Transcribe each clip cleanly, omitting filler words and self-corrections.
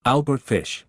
Albert Fish.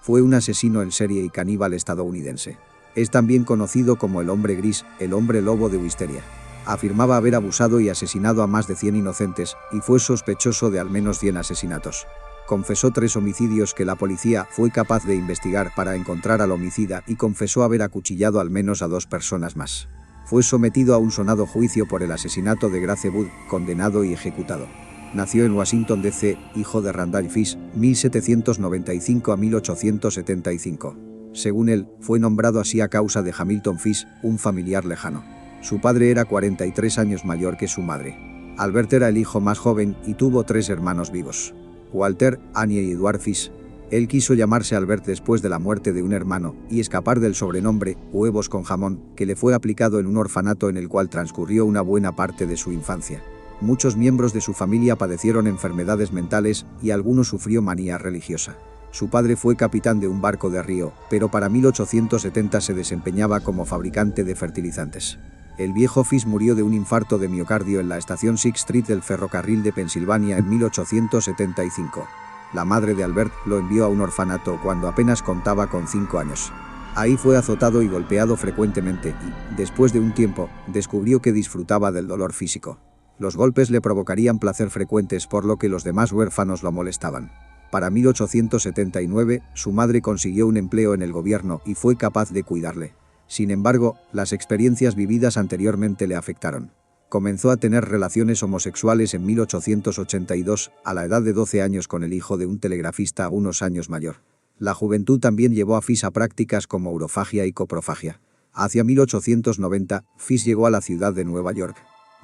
Fue un asesino en serie y caníbal estadounidense. Es también conocido como el hombre gris, el hombre lobo de Wisteria. Afirmaba haber abusado y asesinado a más de 100 inocentes, y fue sospechoso de al menos 100 asesinatos. Confesó 3 homicidios que la policía fue capaz de investigar para encontrar al homicida y confesó haber acuchillado al menos a 2 personas más. Fue sometido a un sonado juicio por el asesinato de Grace Wood, condenado y ejecutado. Nació en Washington, D.C., hijo de Randall Fish, 1795 a 1875. Según él, fue nombrado así a causa de Hamilton Fish, un familiar lejano. Su padre era 43 años mayor que su madre. Albert era el hijo más joven y tuvo 3 hermanos vivos: Walter, Annie y Edward Fish. Él quiso llamarse Albert después de la muerte de un hermano y escapar del sobrenombre «huevos con jamón» que le fue aplicado en un orfanato en el cual transcurrió una buena parte de su infancia. Muchos miembros de su familia padecieron enfermedades mentales y alguno sufrió manía religiosa. Su padre fue capitán de un barco de río, pero para 1870 se desempeñaba como fabricante de fertilizantes. El viejo Fish murió de un infarto de miocardio en la estación Sixth Street del ferrocarril de Pensilvania en 1875. La madre de Albert lo envió a un orfanato cuando apenas contaba con 5 años. Ahí fue azotado y golpeado frecuentemente y, después de un tiempo, descubrió que disfrutaba del dolor físico. Los golpes le provocarían placer frecuentes, por lo que los demás huérfanos lo molestaban. Para 1879, su madre consiguió un empleo en el gobierno y fue capaz de cuidarle. Sin embargo, las experiencias vividas anteriormente le afectaron. Comenzó a tener relaciones homosexuales en 1882, a la edad de 12 años, con el hijo de un telegrafista unos años mayor. La juventud también llevó a Fish a prácticas como urofagia y coprofagia. Hacia 1890, Fish llegó a la ciudad de Nueva York.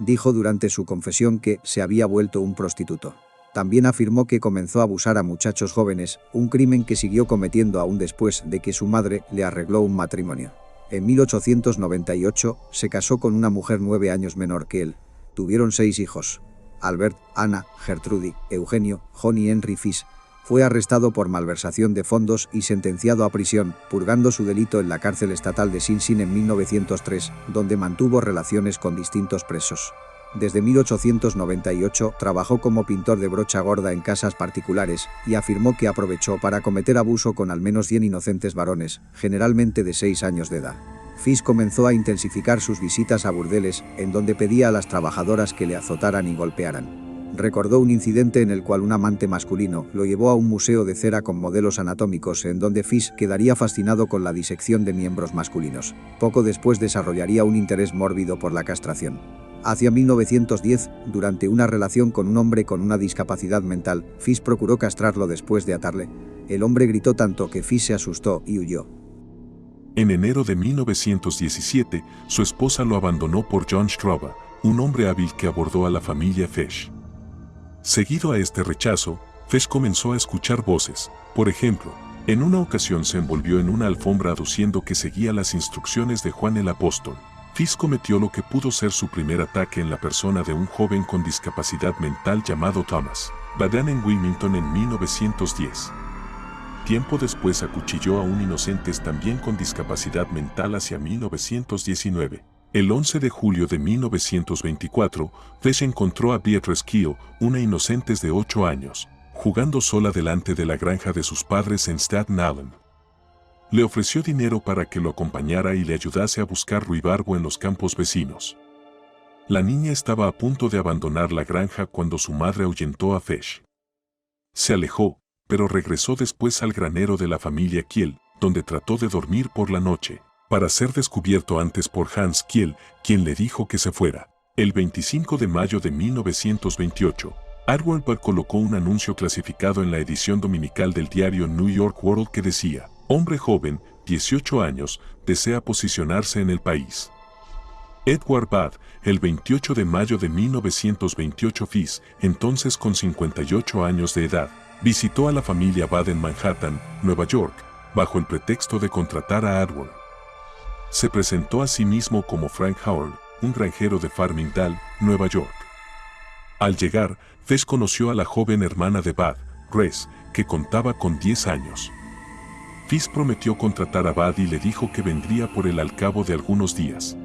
Dijo durante su confesión que se había vuelto un prostituto. También afirmó que comenzó a abusar a muchachos jóvenes, un crimen que siguió cometiendo aún después de que su madre le arregló un matrimonio. En 1898 se casó con una mujer 9 años menor que él. Tuvieron 6 hijos: Albert, Anna, Gertrude, Eugenio, John y Henry Fish. Fue arrestado por malversación de fondos y sentenciado a prisión, purgando su delito en la cárcel estatal de Sing Sing en 1903, donde mantuvo relaciones con distintos presos. Desde 1898 trabajó como pintor de brocha gorda en casas particulares y afirmó que aprovechó para cometer abuso con al menos 100 inocentes varones, generalmente de 6 años de edad. Fish comenzó a intensificar sus visitas a burdeles, en donde pedía a las trabajadoras que le azotaran y golpearan. Recordó un incidente en el cual un amante masculino lo llevó a un museo de cera con modelos anatómicos, en donde Fish quedaría fascinado con la disección de miembros masculinos. Poco después desarrollaría un interés mórbido por la castración. Hacia 1910, durante una relación con un hombre con una discapacidad mental, Fish procuró castrarlo después de atarle. El hombre gritó tanto que Fish se asustó y huyó. En enero de 1917, su esposa lo abandonó por John Strauber, un hombre hábil que abordó a la familia Fish. Seguido a este rechazo, Fish comenzó a escuchar voces. Por ejemplo, en una ocasión se envolvió en una alfombra aduciendo que seguía las instrucciones de Juan el Apóstol. Fish cometió lo que pudo ser su primer ataque en la persona de un joven con discapacidad mental llamado Thomas Badan en Wilmington en 1910. Tiempo después acuchilló a un inocente también con discapacidad mental hacia 1919. El 11 de julio de 1924, Fish encontró a Beatrice Keel, una inocente de 8 años, jugando sola delante de la granja de sus padres en Staten Island. Le ofreció dinero para que lo acompañara y le ayudase a buscar ruibarbo en los campos vecinos. La niña estaba a punto de abandonar la granja cuando su madre ahuyentó a Fish. Se alejó, pero regresó después al granero de la familia Keel, donde trató de dormir por la noche, para ser descubierto antes por Hans Keel, quien le dijo que se fuera. El 25 de mayo de 1928, Arwell colocó un anuncio clasificado en la edición dominical del diario New York World que decía: hombre joven, 18 años, desea posicionarse en el país. Edward Bad, el 28 de mayo de 1928, Fish, entonces con 58 años de edad, visitó a la familia Bad en Manhattan, Nueva York, bajo el pretexto de contratar a Arwell. Se presentó a sí mismo como Frank Howard, un granjero de Farmingdale, Nueva York. Al llegar, Fish conoció a la joven hermana de Bad, Grace, que contaba con 10 años. Fish prometió contratar a Bad y le dijo que vendría por él al cabo de algunos días.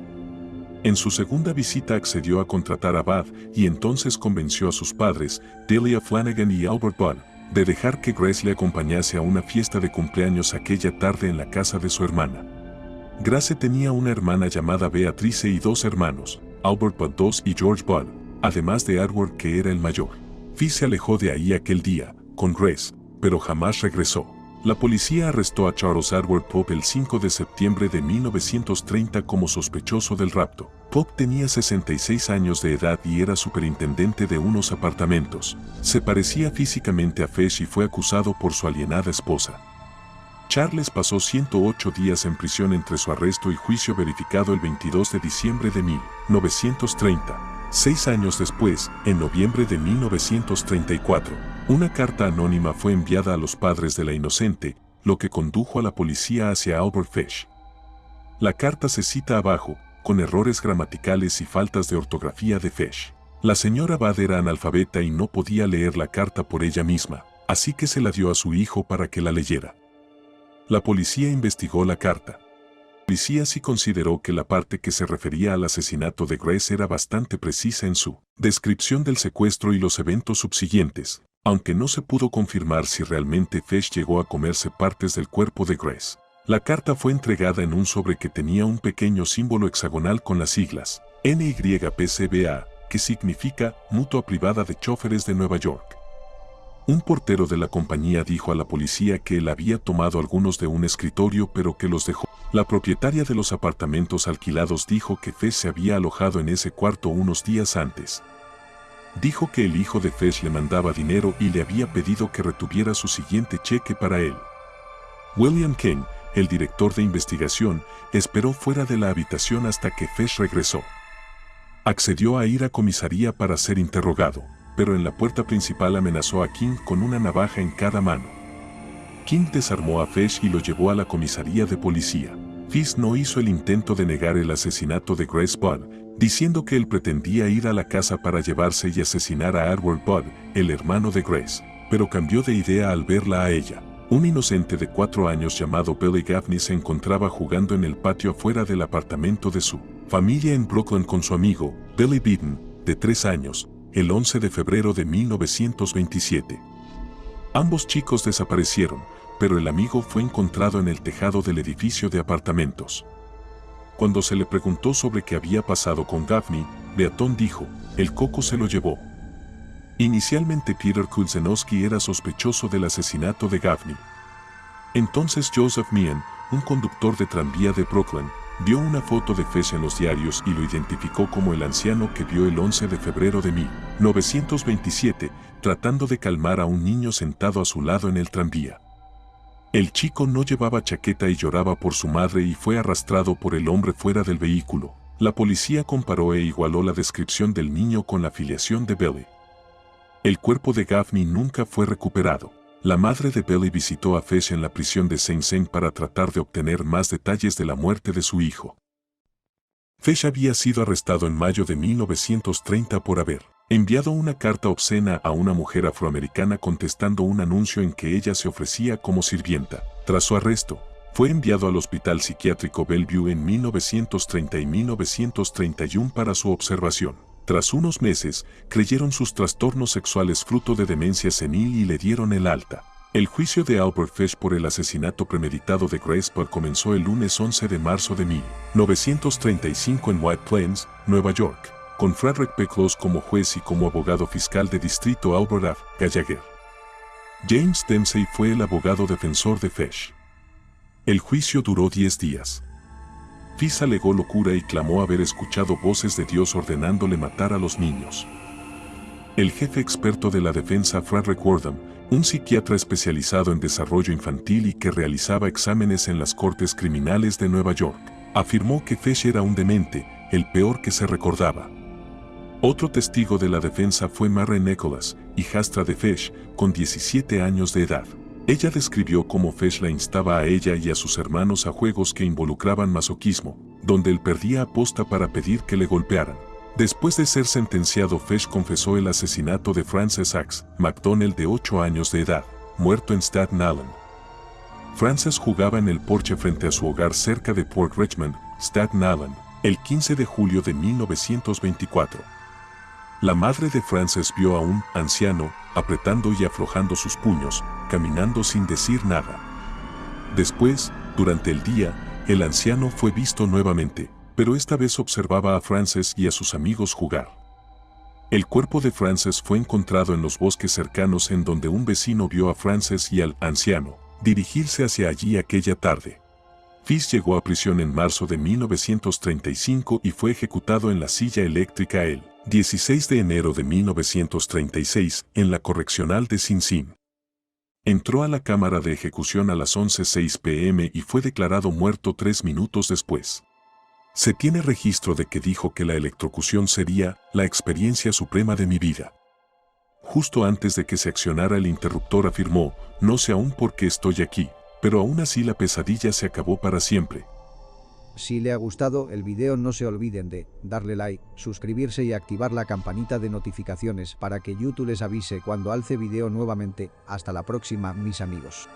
En su segunda visita accedió a contratar a Bad y entonces convenció a sus padres, Delia Flanagan y Albert Budd, de dejar que Grace le acompañase a una fiesta de cumpleaños aquella tarde en la casa de su hermana. Grace tenía una hermana llamada Beatrice y dos hermanos, Albert Budd II y George Budd, además de Edward, que era el mayor. Fish se alejó de ahí aquel día, con Grace, pero jamás regresó. La policía arrestó a Charles Edward Pope el 5 de septiembre de 1930 como sospechoso del rapto. Pope tenía 66 años de edad y era superintendente de unos apartamentos. Se parecía físicamente a Fish y fue acusado por su alienada esposa. Charles pasó 108 días en prisión entre su arresto y juicio verificado el 22 de diciembre de 1930. 6 años después, en noviembre de 1934, una carta anónima fue enviada a los padres de la inocente, lo que condujo a la policía hacia Albert Fish. La carta se cita abajo, con errores gramaticales y faltas de ortografía de Fish. La señora Budd era analfabeta y no podía leer la carta por ella misma, así que se la dio a su hijo para que la leyera. La policía investigó la carta. La policía sí consideró que la parte que se refería al asesinato de Grace era bastante precisa en su descripción del secuestro y los eventos subsiguientes, aunque no se pudo confirmar si realmente Fish llegó a comerse partes del cuerpo de Grace. La carta fue entregada en un sobre que tenía un pequeño símbolo hexagonal con las siglas NYPCBA, que significa Mutua Privada de Chóferes de Nueva York. Un portero de la compañía dijo a la policía que él había tomado algunos de un escritorio pero que los dejó. La propietaria de los apartamentos alquilados dijo que Fish se había alojado en ese cuarto unos días antes. Dijo que el hijo de Fish le mandaba dinero y le había pedido que retuviera su siguiente cheque para él. William King, el director de investigación, esperó fuera de la habitación hasta que Fish regresó. Accedió a ir a comisaría para ser interrogado, pero en la puerta principal amenazó a King con una navaja en cada mano. King desarmó a Fish y lo llevó a la comisaría de policía. Fish no hizo el intento de negar el asesinato de Grace Budd, diciendo que él pretendía ir a la casa para llevarse y asesinar a Edward Budd, el hermano de Grace, pero cambió de idea al verla a ella. Un inocente de 4 años llamado Billy Gaffney se encontraba jugando en el patio afuera del apartamento de su familia en Brooklyn con su amigo, Billy Beaton, de 3 años, el 11 de febrero de 1927. Ambos chicos desaparecieron, pero el amigo fue encontrado en el tejado del edificio de apartamentos. Cuando se le preguntó sobre qué había pasado con Gaffney, Beaton dijo, el coco se lo llevó. Inicialmente Peter Kulzenowski era sospechoso del asesinato de Gaffney. Entonces Joseph Meehan, un conductor de tranvía de Brooklyn, vio una foto de Fish en los diarios y lo identificó como el anciano que vio el 11 de febrero de 1927, tratando de calmar a un niño sentado a su lado en el tranvía. El chico no llevaba chaqueta y lloraba por su madre y fue arrastrado por el hombre fuera del vehículo. La policía comparó e igualó la descripción del niño con la filiación de Billy. El cuerpo de Gaffney nunca fue recuperado. La madre de Billy visitó a Fish en la prisión de Sing Sing para tratar de obtener más detalles de la muerte de su hijo. Fish había sido arrestado en mayo de 1930 por haber enviado una carta obscena a una mujer afroamericana contestando un anuncio en que ella se ofrecía como sirvienta. Tras su arresto, fue enviado al Hospital Psiquiátrico Bellevue en 1930 y 1931 para su observación. Tras unos meses, creyeron sus trastornos sexuales fruto de demencia senil y le dieron el alta. El juicio de Albert Fish por el asesinato premeditado de Grace Budd comenzó el lunes 11 de marzo de 1935 en White Plains, Nueva York, con Frederick P. Close como juez y como abogado fiscal de distrito Albert F. Gallagher. James Dempsey fue el abogado defensor de Fish. El juicio duró 10 días. Fish alegó locura y clamó haber escuchado voces de Dios ordenándole matar a los niños. El jefe experto de la defensa, Frederick Wortham, un psiquiatra especializado en desarrollo infantil y que realizaba exámenes en las cortes criminales de Nueva York, afirmó que Fish era un demente, el peor que se recordaba. Otro testigo de la defensa fue Mary Nicholas, hijastra de Fish, con 17 años de edad. Ella describió cómo Fish la instaba a ella y a sus hermanos a juegos que involucraban masoquismo, donde él perdía aposta para pedir que le golpearan. Después de ser sentenciado, Fish confesó el asesinato de Frances Axe McDonnell de 8 años de edad, muerto en Staten Island. Frances jugaba en el porche frente a su hogar cerca de Port Richmond, Staten Island, el 15 de julio de 1924. La madre de Frances vio a un anciano apretando y aflojando sus puños, caminando sin decir nada. Después, durante el día, el anciano fue visto nuevamente, pero esta vez observaba a Frances y a sus amigos jugar. El cuerpo de Frances fue encontrado en los bosques cercanos en donde un vecino vio a Frances y al anciano dirigirse hacia allí aquella tarde. Fish llegó a prisión en marzo de 1935 y fue ejecutado en la silla eléctrica el 16 de enero de 1936 en la correccional de Sing Sing. Entró a la cámara de ejecución a las 11:06 p.m. y fue declarado muerto 3 minutos después. Se tiene registro de que dijo que la electrocución sería la experiencia suprema de mi vida. Justo antes de que se accionara el interruptor afirmó, no sé aún por qué estoy aquí, pero aún así la pesadilla se acabó para siempre. Si le ha gustado el video, no se olviden de darle like, suscribirse y activar la campanita de notificaciones para que YouTube les avise cuando alce video nuevamente. Hasta la próxima, mis amigos.